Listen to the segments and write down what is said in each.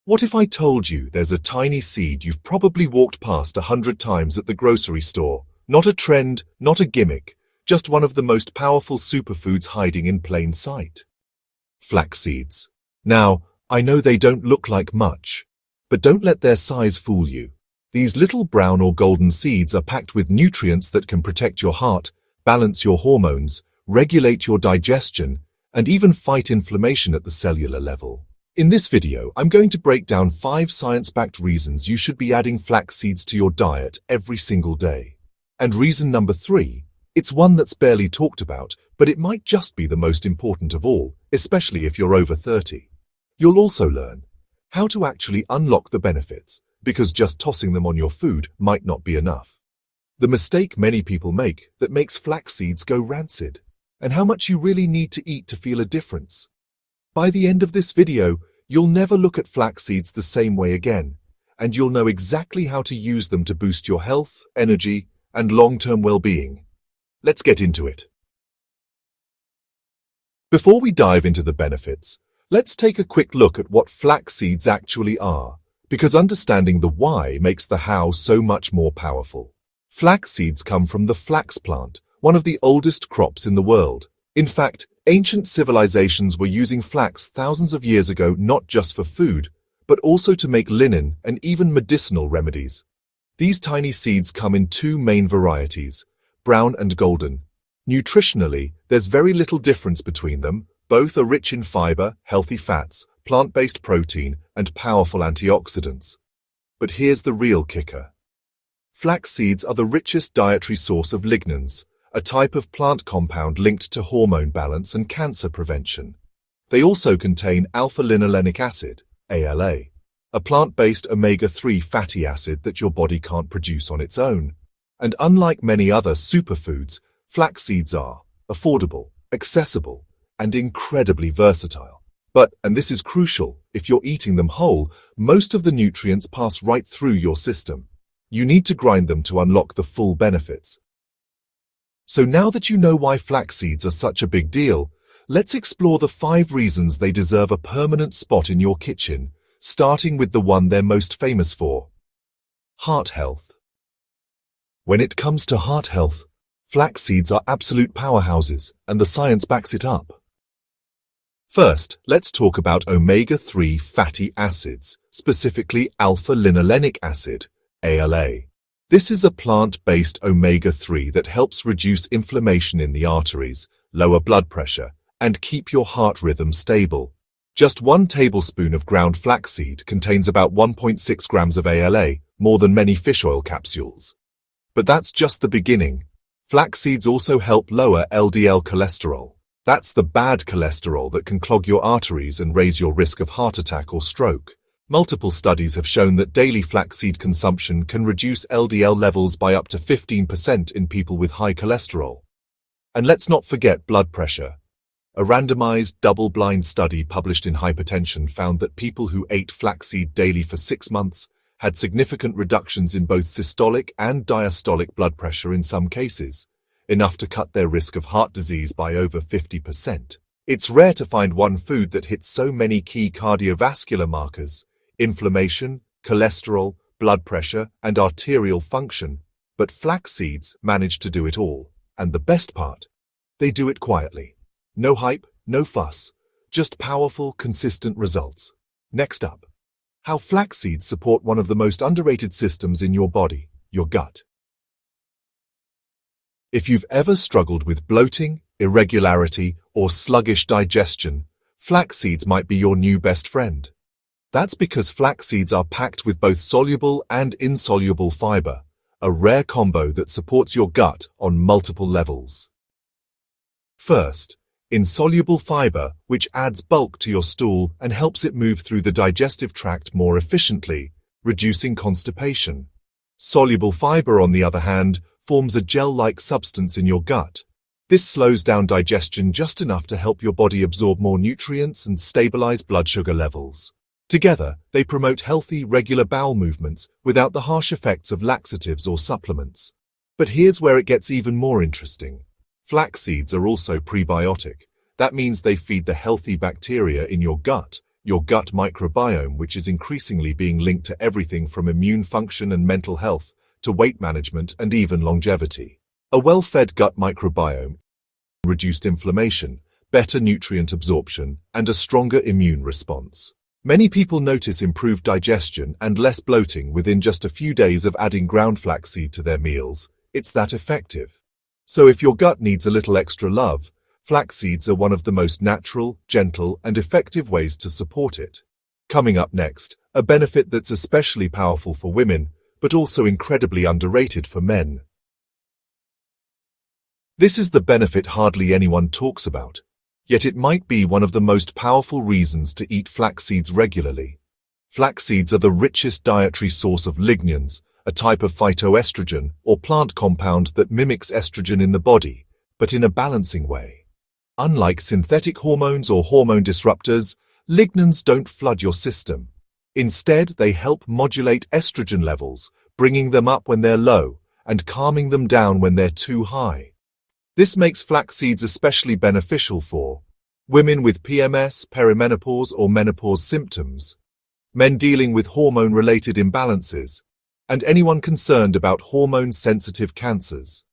What if I told you there's a tiny seed you've probably walked past 100 times at the grocery store? Not a trend, not a gimmick, just one of the most powerful superfoods hiding in plain sight. Flax seeds. Now, I know they don't look like much, but don't let their size fool you. These little brown or golden seeds are packed with nutrients that can protect your heart, balance your hormones, regulate your digestion, and even fight inflammation at the cellular level. In this video, I'm going to break down 5 science-backed reasons you should be adding flax seeds to your diet every single day. And reason number 3, it's one that's barely talked about, but it might just be the most important of all, especially if you're over 30. You'll also learn how to actually unlock the benefits, because just tossing them on your food might not be enough. The mistake many people make that makes flax seeds go rancid, and how much you really need to eat to feel a difference. By the end of this video, you'll never look at flax seeds the same way again, and you'll know exactly how to use them to boost your health, energy, and long-term well-being. Let's get into it. Before we dive into the benefits, let's take a quick look at what flax seeds actually are, because understanding the why makes the how so much more powerful. Flax seeds come from the flax plant, one of the oldest crops in the world. In fact, ancient civilizations were using flax thousands of years ago not just for food, but also to make linen and even medicinal remedies. These tiny seeds come in 2 main varieties, brown and golden. Nutritionally, there's very little difference between them. Both are rich in fiber, healthy fats, plant-based protein, and powerful antioxidants. But here's the real kicker. Flax seeds are the richest dietary source of lignans, a type of plant compound linked to hormone balance and cancer prevention. They also contain alpha-linolenic acid, ALA, a plant-based omega-3 fatty acid that your body can't produce on its own. And unlike many other superfoods, flax seeds are affordable, accessible, and incredibly versatile. But, and this is crucial, if you're eating them whole, most of the nutrients pass right through your system. You need to grind them to unlock the full benefits. So now that you know why flax seeds are such a big deal, let's explore the 5 reasons they deserve a permanent spot in your kitchen, starting with the one they're most famous for: heart health. When it comes to heart health, flax seeds are absolute powerhouses, and the science backs it up. First, let's talk about omega-3 fatty acids, specifically alpha-linolenic acid, ALA. This is a plant-based omega-3 that helps reduce inflammation in the arteries, lower blood pressure, and keep your heart rhythm stable. Just 1 tablespoon of ground flaxseed contains about 1.6 grams of ALA, more than many fish oil capsules. But that's just the beginning. Flax seeds also help lower LDL cholesterol. That's the bad cholesterol that can clog your arteries and raise your risk of heart attack or stroke. Multiple studies have shown that daily flaxseed consumption can reduce LDL levels by up to 15% in people with high cholesterol. And let's not forget blood pressure. A randomized, double-blind study published in Hypertension found that people who ate flaxseed daily for 6 months had significant reductions in both systolic and diastolic blood pressure in some cases, enough to cut their risk of heart disease by over 50%. It's rare to find one food that hits so many key cardiovascular markers: inflammation, cholesterol, blood pressure, and arterial function. But flax seeds manage to do it all. And the best part? They do it quietly. No hype, no fuss. Just powerful, consistent results. Next up, how flax seeds support one of the most underrated systems in your body, your gut. If you've ever struggled with bloating, irregularity, or sluggish digestion, flax seeds might be your new best friend. That's because flax seeds are packed with both soluble and insoluble fiber, a rare combo that supports your gut on multiple levels. First, insoluble fiber, which adds bulk to your stool and helps it move through the digestive tract more efficiently, reducing constipation. Soluble fiber, on the other hand, forms a gel-like substance in your gut. This slows down digestion just enough to help your body absorb more nutrients and stabilize blood sugar levels. Together, they promote healthy, regular bowel movements without the harsh effects of laxatives or supplements. But here's where it gets even more interesting. Flax seeds are also prebiotic. That means they feed the healthy bacteria in your gut, your gut microbiome, which is increasingly being linked to everything from immune function and mental health to weight management and even longevity. A well-fed gut microbiome, reduced inflammation, better nutrient absorption, and a stronger immune response. Many people notice improved digestion and less bloating within just a few days of adding ground flaxseed to their meals. It's that effective. So if your gut needs a little extra love, flax seeds are one of the most natural, gentle, and effective ways to support it. Coming up next, a benefit that's especially powerful for women, but also incredibly underrated for men. This is the benefit hardly anyone talks about, yet it might be one of the most powerful reasons to eat flax seeds regularly. Flax seeds are the richest dietary source of lignans, a type of phytoestrogen or plant compound that mimics estrogen in the body, but in a balancing way. Unlike synthetic hormones or hormone disruptors, lignans don't flood your system. Instead, they help modulate estrogen levels, bringing them up when they're low and calming them down when they're too high. This makes flax seeds especially beneficial for women with PMS, perimenopause, or menopause symptoms, men dealing with hormone-related imbalances, and anyone concerned about hormone-sensitive cancers.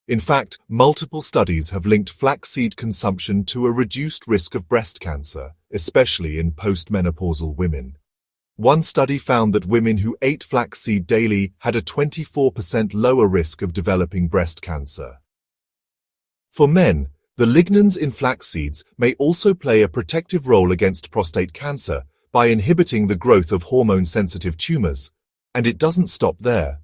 In fact, multiple studies have linked flaxseed consumption to a reduced risk of breast cancer, especially in postmenopausal women. One study found that women who ate flaxseed daily had a 24% lower risk of developing breast cancer. For men, the lignans in flax seeds may also play a protective role against prostate cancer by inhibiting the growth of hormone-sensitive tumors. And it doesn't stop there.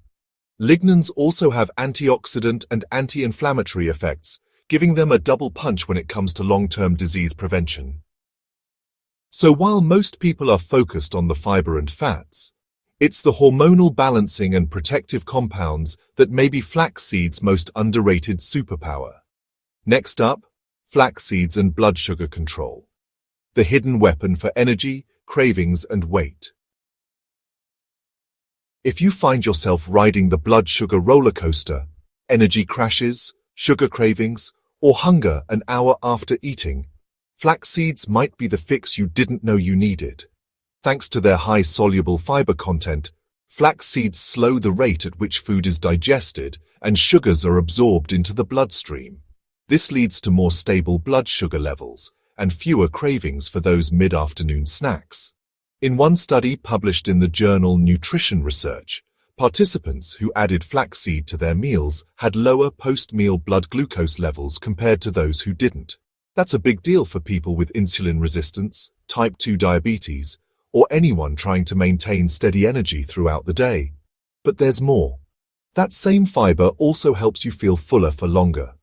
Lignans also have antioxidant and anti-inflammatory effects, giving them a double punch when it comes to long-term disease prevention. So while most people are focused on the fiber and fats, it's the hormonal balancing and protective compounds that may be flax seeds' most underrated superpower. Next up, flax seeds and blood sugar control. The hidden weapon for energy, cravings, and weight. If you find yourself riding the blood sugar roller coaster, energy crashes, sugar cravings, or hunger an hour after eating, flax seeds might be the fix you didn't know you needed. Thanks to their high soluble fiber content, flax seeds slow the rate at which food is digested and sugars are absorbed into the bloodstream. This leads to more stable blood sugar levels and fewer cravings for those mid-afternoon snacks. In one study published in the journal Nutrition Research, participants who added flaxseed to their meals had lower post-meal blood glucose levels compared to those who didn't. That's a big deal for people with insulin resistance, type 2 diabetes, or anyone trying to maintain steady energy throughout the day. But there's more. That same fiber also helps you feel fuller for longer.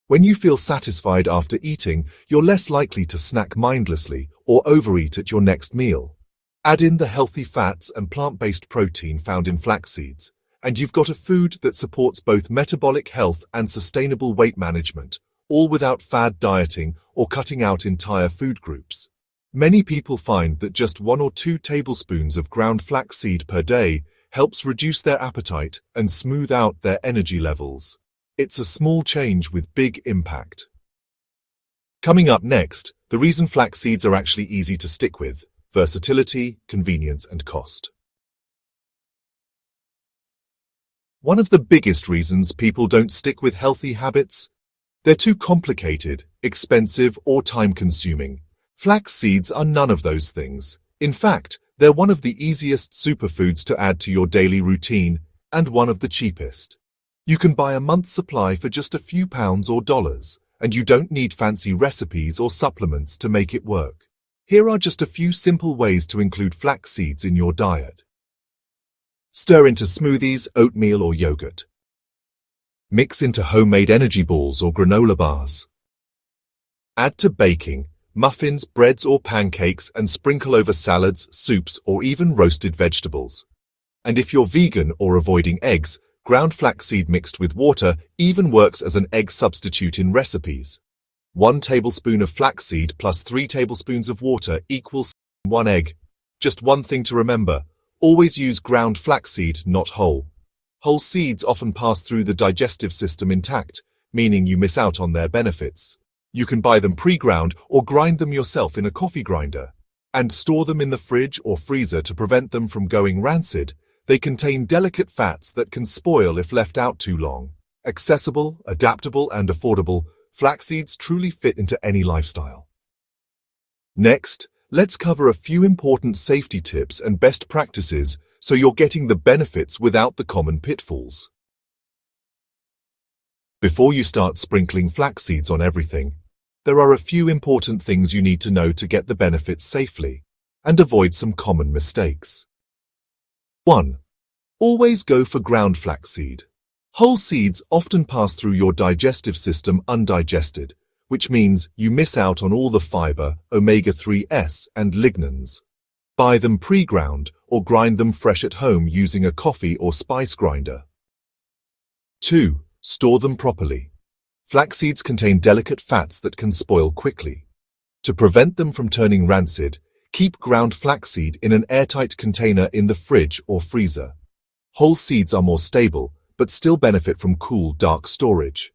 When you feel satisfied after eating, you're less likely to snack mindlessly or overeat at your next meal. Add in the healthy fats and plant-based protein found in flax seeds, and you've got a food that supports both metabolic health and sustainable weight management, all without fad dieting or cutting out entire food groups. Many people find that just 1 or 2 tablespoons of ground flaxseed per day helps reduce their appetite and smooth out their energy levels. It's a small change with big impact. Coming up next, the reason flax seeds are actually easy to stick with: versatility, convenience, and cost. One of the biggest reasons people don't stick with healthy habits? They're too complicated, expensive, or time-consuming. Flax seeds are none of those things. In fact, they're one of the easiest superfoods to add to your daily routine, and one of the cheapest. You can buy a month's supply for just a few pounds or dollars, and you don't need fancy recipes or supplements to make it work. Here are just a few simple ways to include flax seeds in your diet. Stir into smoothies, oatmeal, or yogurt. Mix into homemade energy balls or granola bars. Add to baking, muffins, breads, or pancakes, and sprinkle over salads, soups, or even roasted vegetables. And if you're vegan or avoiding eggs, ground flaxseed mixed with water even works as an egg substitute in recipes. 1 tablespoon of flaxseed plus 3 tablespoons of water equals 1 egg. Just one thing to remember: always use ground flaxseed, not whole. Whole seeds often pass through the digestive system intact, meaning you miss out on their benefits. You can buy them pre-ground or grind them yourself in a coffee grinder. and store them in the fridge or freezer to prevent them from going rancid. They contain delicate fats that can spoil if left out too long. Accessible, adaptable, and affordable, flax seeds truly fit into any lifestyle. Next, let's cover a few important safety tips and best practices so you're getting the benefits without the common pitfalls. Before you start sprinkling flax seeds on everything, there are a few important things you need to know to get the benefits safely and avoid some common mistakes. 1. Always go for ground flaxseed. Whole seeds often pass through your digestive system undigested, which means you miss out on all the fiber, omega-3s, and lignans. Buy them pre-ground or grind them fresh at home using a coffee or spice grinder. 2. Store them properly. Flax seeds contain delicate fats that can spoil quickly. To prevent them from turning rancid, keep ground flaxseed in an airtight container in the fridge or freezer. Whole seeds are more stable, but still benefit from cool, dark storage.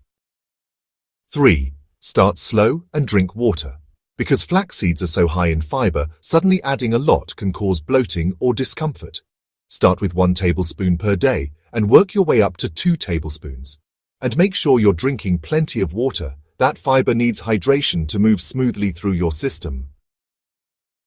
3. Start slow and drink water. Because flax seeds are so high in fiber, suddenly adding a lot can cause bloating or discomfort. Start with 1 tablespoon per day and work your way up to 2 tablespoons. And make sure you're drinking plenty of water. That fiber needs hydration to move smoothly through your system.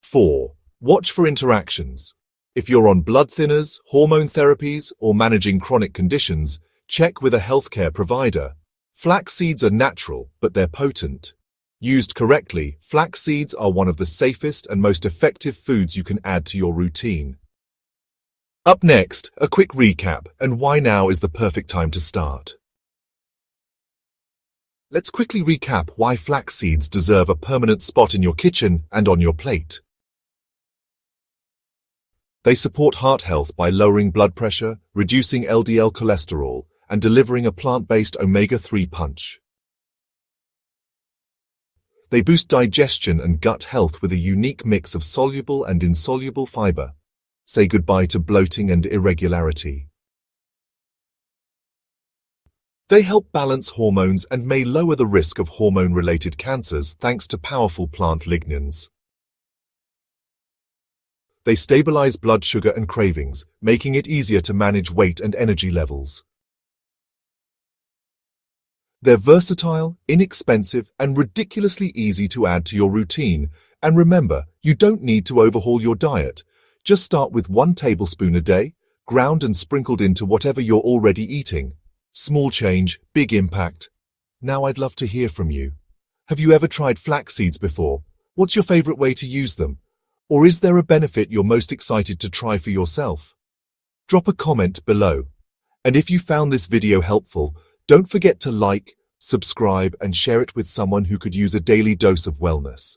4. Watch for interactions. If you're on blood thinners, hormone therapies, or managing chronic conditions, check with a healthcare provider. Flax seeds are natural, but they're potent. Used correctly, flax seeds are one of the safest and most effective foods you can add to your routine. Up next, a quick recap and why now is the perfect time to start. Let's quickly recap why flax seeds deserve a permanent spot in your kitchen and on your plate. They support heart health by lowering blood pressure, reducing LDL cholesterol, and delivering a plant-based omega-3 punch. They boost digestion and gut health with a unique mix of soluble and insoluble fiber. Say goodbye to bloating and irregularity. They help balance hormones and may lower the risk of hormone-related cancers thanks to powerful plant lignans. They stabilize blood sugar and cravings, making it easier to manage weight and energy levels. They're versatile, inexpensive, and ridiculously easy to add to your routine. And remember, you don't need to overhaul your diet. Just start with 1 tablespoon a day, ground and sprinkled into whatever you're already eating. Small change, big impact. Now I'd love to hear from you. Have you ever tried flax seeds before? What's your favorite way to use them? Or is there a benefit you're most excited to try for yourself? Drop a comment below. And if you found this video helpful, don't forget to like, subscribe, and share it with someone who could use a daily dose of wellness.